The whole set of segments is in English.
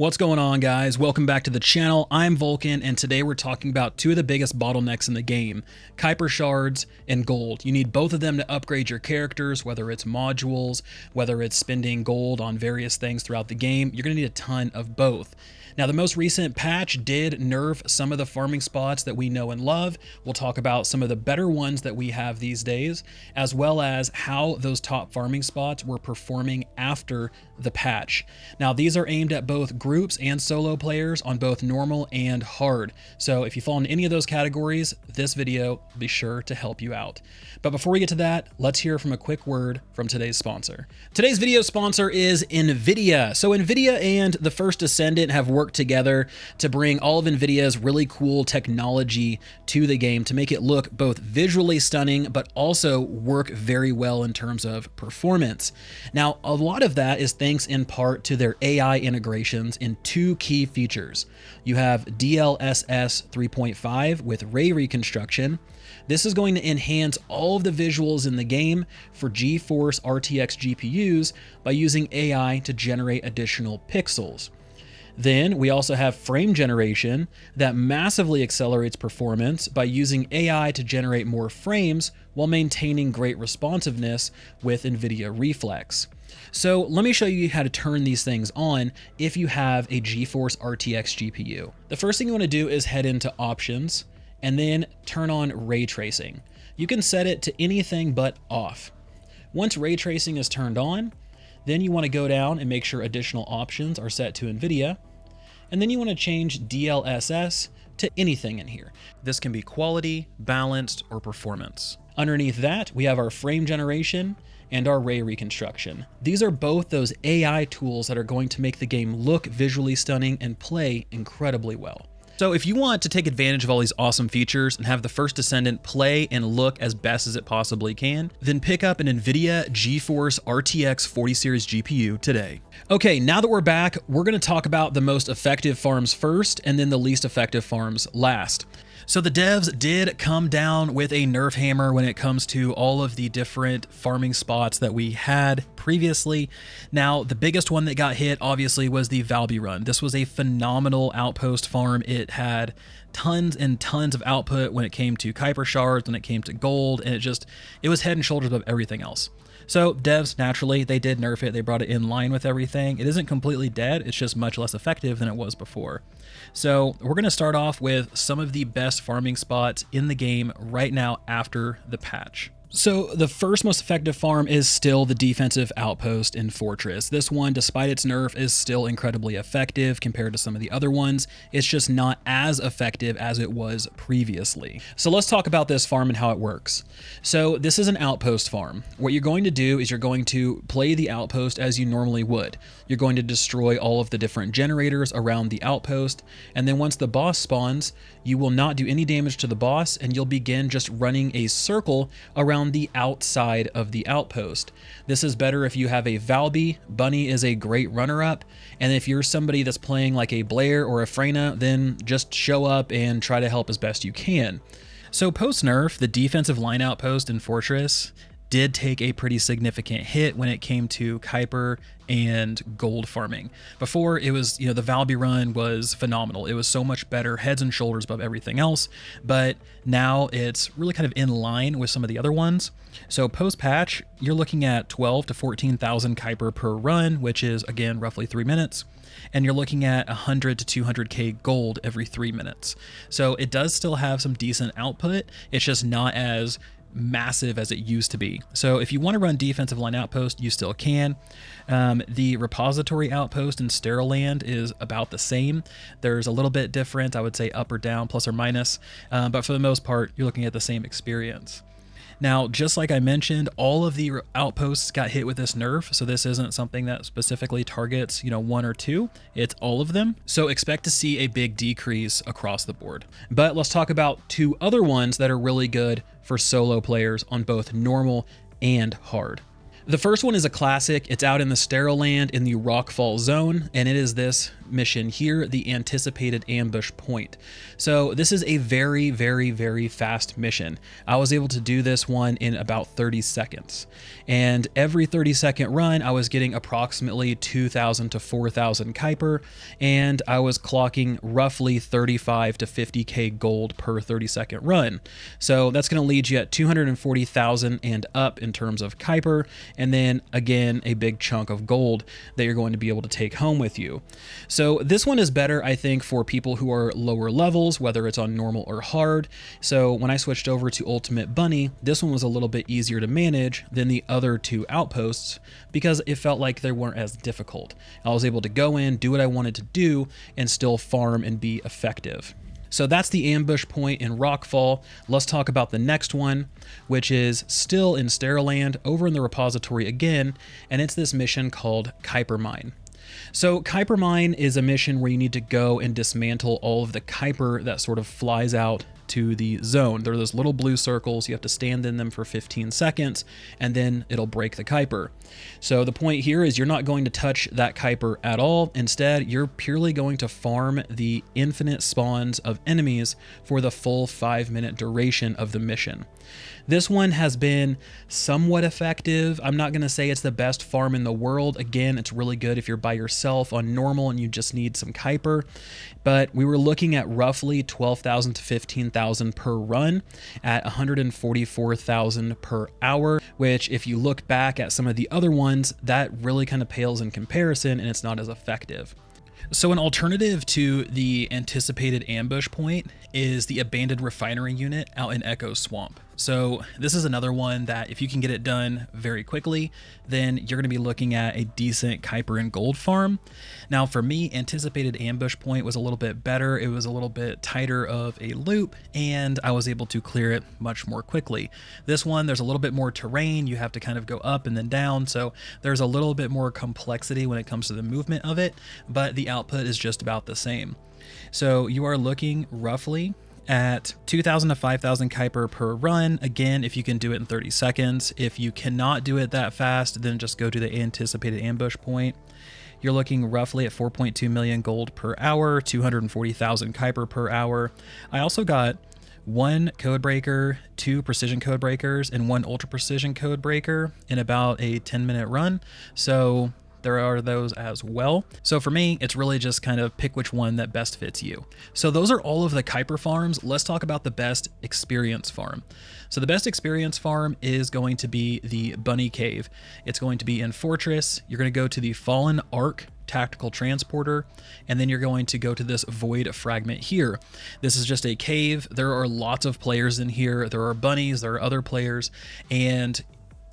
What's going on, guys? Welcome back to the channel. I'm Vulkan, and today we're talking about two of the biggest bottlenecks in the game, Kuiper shards and gold. You need both of them to upgrade your characters, whether it's modules, whether it's spending gold on various things throughout the game. You're going to need a ton of both. Now, the most recent patch did nerf some of the farming spots that we know and love. We'll talk about some of the better ones that we have these days, as well as how those top farming spots were performing after the patch. Now, these are aimed at both groups and solo players on both normal and hard. So if you fall in any of those categories, this video will be sure to help you out. But before we get to that, let's hear from a quick word from today's sponsor. Today's video sponsor is NVIDIA. So NVIDIA and the First Descendant have worked together to bring all of NVIDIA's really cool technology to the game to make it look both visually stunning, but also work very well in terms of performance. Now, a lot of that is thanks in part to their AI integrations in two key features. You have DLSS 3.5 with ray reconstruction. This is going to enhance all of the visuals in the game for GeForce RTX GPUs by using AI to generate additional pixels. Then we also have frame generation that massively accelerates performance by using AI to generate more frames while maintaining great responsiveness with NVIDIA Reflex. So let me show you how to turn these things on if you have a GeForce RTX GPU. The first thing you want to do is head into Options and then turn on Ray Tracing. You can set it to anything but off. Once Ray Tracing is turned on, then you want to go down and make sure additional options are set to NVIDIA. And then you want to change DLSS to anything in here. This can be quality, balanced, or performance. Underneath that, we have our frame generation and our ray reconstruction. These are both those AI tools that are going to make the game look visually stunning and play incredibly well. So if you want to take advantage of all these awesome features and have the First Descendant play and look as best as it possibly can, then pick up an NVIDIA GeForce RTX 40 series GPU today. Okay, now that we're back, we're going to talk about the most effective farms first and then the least effective farms last. So the devs did come down with a nerf hammer when it comes to all of the different farming spots that we had previously. Now, the biggest one that got hit obviously was the Valby run. This was a phenomenal outpost farm. It had tons and tons of output when it came to Kuiper shards, when it came to gold, and it was head and shoulders above everything else. So devs, naturally, they did nerf it. They brought it in line with everything. It isn't completely dead. It's just much less effective than it was before. So we're going to start off with some of the best farming spots in the game right now after the patch. So the first most effective farm is still the defensive outpost in Fortress. This one, despite its nerf, is still incredibly effective compared to some of the other ones. It's just not as effective as it was previously. So let's talk about this farm and how it works. So this is an outpost farm. What you're going to do is you're going to play the outpost as you normally would. You're going to destroy all of the different generators around the outpost, and then once the boss spawns, you will not do any damage to the boss, and you'll begin just running a circle around the outside of the outpost. This is better if you have a Valby. Bunny is a great runner-up, and if you're somebody that's playing like a Blair or a Freyna, then just show up and try to help as best you can. So post-nerf, the defensive line outpost in Fortress did take a pretty significant hit when it came to Kuiper and gold farming. Before, it was, the Valby run was phenomenal. It was so much better, heads and shoulders above everything else, but now it's really kind of in line with some of the other ones. So post-patch, you're looking at 12 to 14,000 Kuiper per run, which is, again, roughly 3 minutes. And you're looking at 100 to 200k gold every 3 minutes. So it does still have some decent output. It's just not as massive as it used to be. So if you want to run defensive line outpost, you still can. The repository outpost in Sterile Land is about the same. There's a little bit different, I would say up or down, plus or minus, but for the most part, you're looking at the same experience. Now, just like I mentioned, all of the outposts got hit with this nerf, so this isn't something that specifically targets, one or two. It's all of them. So expect to see a big decrease across the board. But let's talk about two other ones that are really good for solo players on both normal and hard. The first one is a classic. It's out in the Sterile Land in the Rockfall zone, and it is this mission here, the anticipated ambush point. So this is a very, very, very fast mission. I was able to do this one in about 30 seconds. And every 30-second run, I was getting approximately 2,000 to 4,000 Kuiper, and I was clocking roughly 35 to 50k gold per 30-second run. So that's going to lead you at 240,000 and up in terms of Kuiper, and then again a big chunk of gold that you're going to be able to take home with you. So this one is better, I think, for people who are lower levels, whether it's on normal or hard. So when I switched over to Ultimate Bunny, this one was a little bit easier to manage than the other two outposts because it felt like they weren't as difficult. I was able to go in, do what I wanted to do, and still farm and be effective. So that's the ambush point in Rockfall. Let's talk about the next one, which is still in Sterilland, over in the repository again, and it's this mission called Kuiper Mine. So Kuiper Mine is a mission where you need to go and dismantle all of the Kuiper that sort of flies out to the zone. There are those little blue circles. You have to stand in them for 15 seconds, and then it'll break the Kuiper. So the point here is you're not going to touch that Kuiper at all. Instead, you're purely going to farm the infinite spawns of enemies for the full 5-minute duration of the mission. This one has been somewhat effective. I'm not going to say it's the best farm in the world. Again, it's really good if you're by yourself on normal and you just need some Kuiper. But we were looking at roughly 12,000 to 15,000 per run at 144,000 per hour, which if you look back at some of the other ones, that really kind of pales in comparison and it's not as effective. So an alternative to the anticipated ambush point is the abandoned refinery unit out in Echo Swamp. So this is another one that if you can get it done very quickly, then you're going to be looking at a decent Kuiper and gold farm. Now for me, anticipated ambush point was a little bit better. It was a little bit tighter of a loop and I was able to clear it much more quickly. This one, there's a little bit more terrain. You have to kind of go up and then down. So there's a little bit more complexity when it comes to the movement of it, but the output is just about the same. So you are looking roughly at 2,000 to 5,000 Kuiper per run. Again, if you can do it in 30 seconds. If you cannot do it that fast, then just go to the anticipated ambush point. You're looking roughly at 4.2 million gold per hour, 240,000 Kuiper per hour. I also got 1 code breaker, 2 precision code breakers, and 1 ultra precision code breaker in about a 10-minute run. So there are those as well. So for me, it's really just kind of pick which one that best fits you. So those are all of the Kuiper farms. Let's talk about the best experience farm. So the best experience farm is going to be the Bunny Cave. It's going to be in Fortress. You're going to go to the Fallen Ark tactical transporter, and then you're going to go to this void fragment here. This is just a cave. There are lots of players in here. There are bunnies, there are other players, and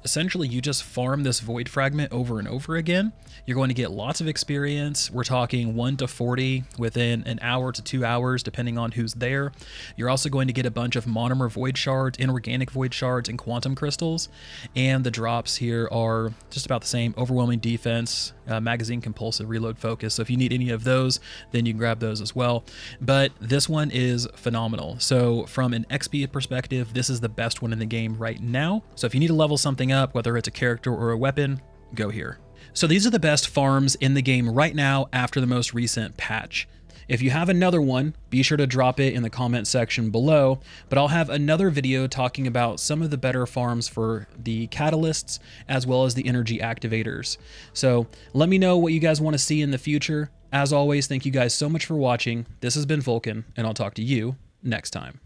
essentially you just farm this void fragment over and over again. You're going to get lots of experience. We're talking 1 to 40 within an hour to 2 hours, depending on who's there. You're also going to get a bunch of monomer void shards, inorganic void shards, and quantum crystals. And the drops here are just about the same: overwhelming defense, magazine compulsive, reload focus. So if you need any of those, then you can grab those as well. But this one is phenomenal. So from an XP perspective, this is the best one in the game right now. So if you need to level something up, whether it's a character or a weapon, go here. So these are the best farms in the game right now after the most recent patch. If you have another one, be sure to drop it in the comment section below, but I'll have another video talking about some of the better farms for the catalysts as well as the energy activators. So let me know what you guys want to see in the future. As always, thank you guys so much for watching. This has been Vulkan, and I'll talk to you next time.